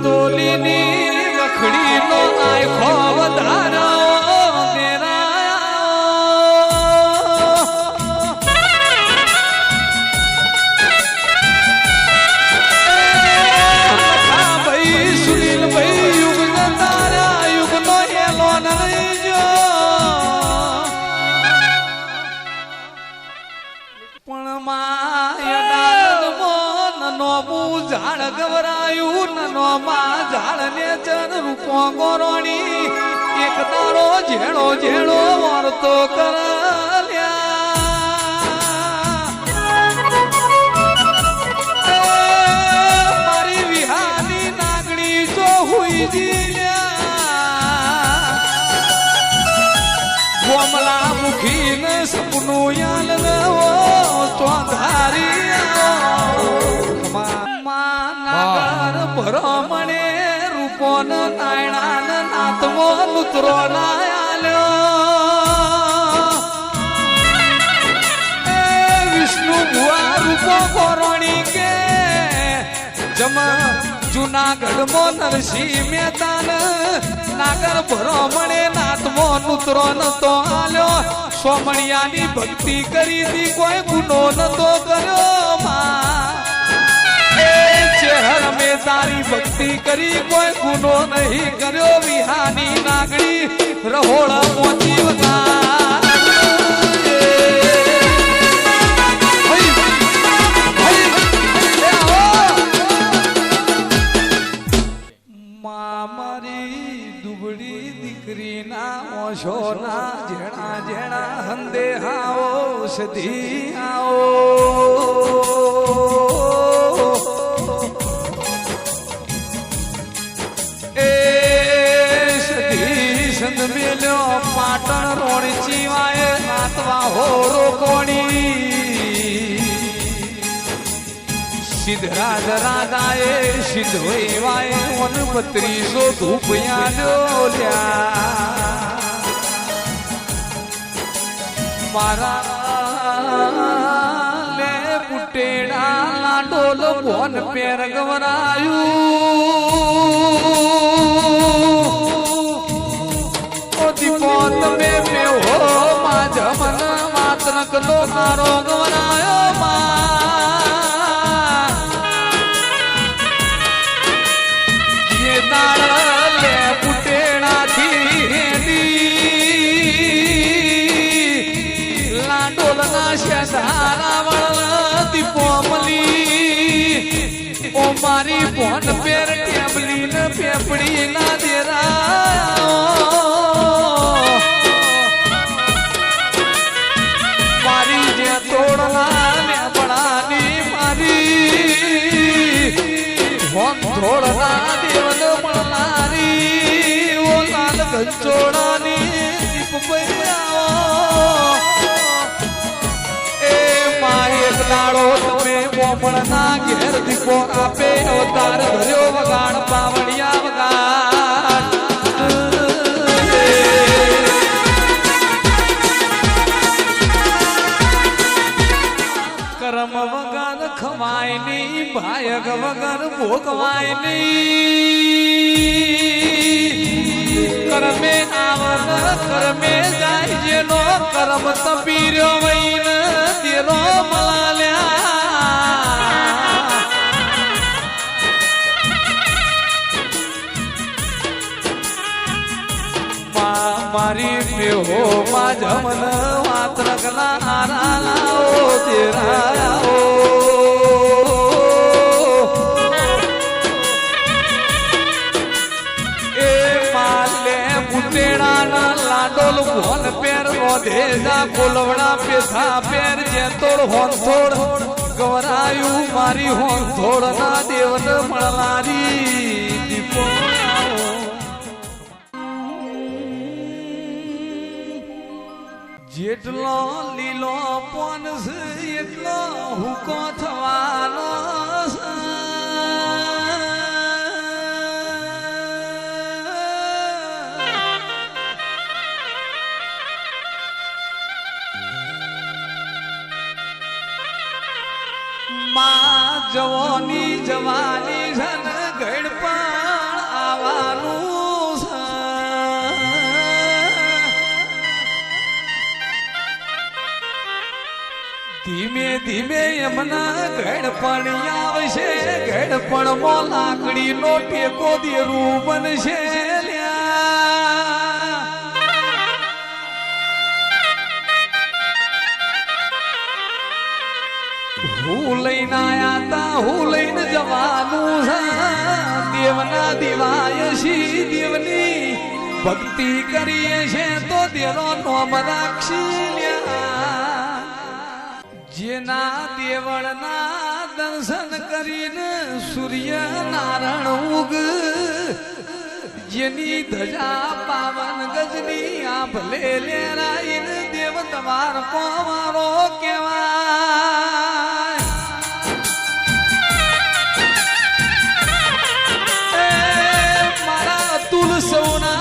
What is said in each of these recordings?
તોલીની વખડીનો આખો વધારો ભાઈ સુનિલ ભાઈ યુગ તારા યુગનો એલો નહીં જો પણ માયા નોમું ઝાડ ગવરાયું નોમાં ઝાડ ને ચન રૂપો ગોરોણી એક તારો ઝેડો ઝેડો વર્તો મારી વિહાની નાગણી જો હુઈ ગોમલા મુખી ને સપનું યાલ ચોધારી નાગર ભરમણે રૂપો નાયણા નાતમો નુતરો વિષ્ણુ ભુવા રૂપો કોરોણી કે જમા જુનાગઢ મો નરસિંહ મહેતાન નાગર ભરમણે નાતમો નુતરો નતો આલ્યો સોમણિયાની ભક્તિ કરી દી કોઈ ગુનો નતો કર્યો ચેહર મે તારી ભક્તિ કરી કોઈ ગુનો નહીં કર્યો વિહાની નાગણી રહોળ મોતી વગા મારી દુબળી દીકરીના ઓશોના જેણા જેણા હંદે આવો સધી આવો પાટણ રોણી ચીવાય નાતવા હોરો કોણી સિદ્ધરાજ રાજાએ સિદ્ધવાય ઓન 3200 ધૂપિયા લ્યા મારા લે પુટેડા લાડોલ ભોન પેર ગવરાયું દીપો તમે મેં હો મા જમન માતરક નો મારો ગવરાયો જે તારા લે પુટેણાથી લાડોલ ના શેધારા વળ દીપો મલી ઓ મારી ભોન પેર ટેબલી ને પેપડી ના દેરા થોડના દેવન મળનારી ઓ લાલ ઘંચોડાની દીપ એ મારી એક દાડો તમે મોમણના ઘેર દીપો આપે અવતાર ધર્યો વગાડ પાવડિયા વગાડ કરમ વગર ખવાય નહીં ભાયગ વગર ભોગવાય નહીં કરમે આવન કરમે જાય જેનો કરમ તપીર્યો વૈન તેરો મલાલ્યા મારી મેહો મા જમન વાતરકના આરાઓ તેરાઓ એ માલે પુટેડાના લાડોલ ભોન પેર રોધેજા કોલવડા પેથા પેર જેતોડ હોંથોડ ગવરાયું મારી હોંથોડ ના દેવન મળનારી દીપો જેટલો લીલો પોન છે એટલો હુકો થવાનો માં જવાની જવાની ધન ગણપા ધીમે એમના ઘડ પણ આવશે ઘડ પણ મો લાકડી નો ટેકો દેરું બનશે હું લઈને આયા તા હું લઈને જવાનું દેવના દિવાય શી દેવની ભક્તિ કરીએ છે તો દેરો નોમ રાખશી જેના દેવળના દર્શન કરીને સૂર્ય નારાયણ ઉગ જેની ધજા પાવન ગજની આપ લે લેરાઈને દેવ તમાર મારો કેવાય મારા તુલ સૌના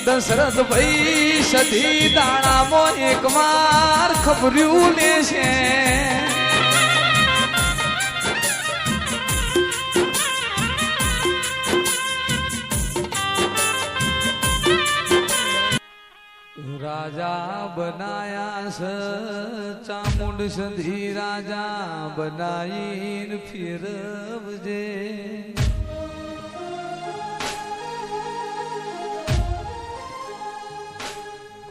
દશરથ ભાઈ સધી દાણામાં એક વાર ખબર્યું લેશે રાજા બનાયા સ ચામુંડ સધી રાજા બનાઈને ફેરવજે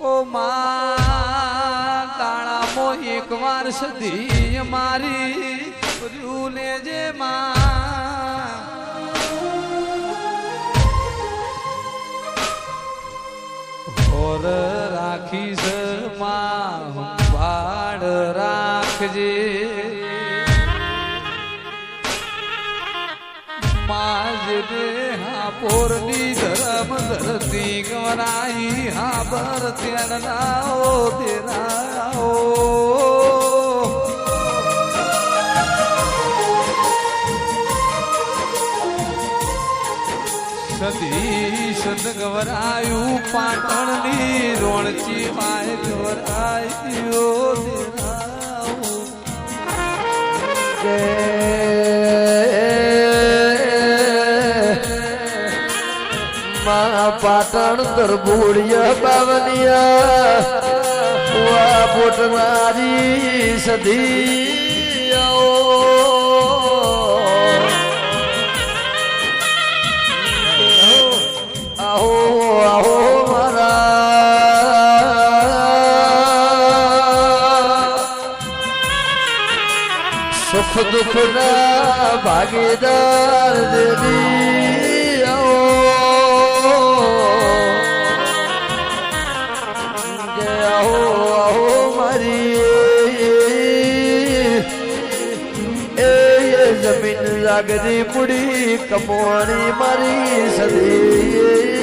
ઓ માં તાળામાં એક વાર સધી મારી કર્યું લેજે માં ઓર રાખીશ માં ભાડ રાખજે માજને હા પોરની ધરમ ધરતી ગવરાઈ હા બર ત્યાં નાઓ તેરાઓ સદી સદ ગવરાયું પાટણની રોણચી માય ગવરાયો તેરાઓ પાટણ તરબુડિયા બાવનિયા બોટ મારી સધી આહો આહો મારા સુખ દુઃખ ના ભાગીદાર દેવી જમીન લાગરી પુડી કપોણી મારી સદી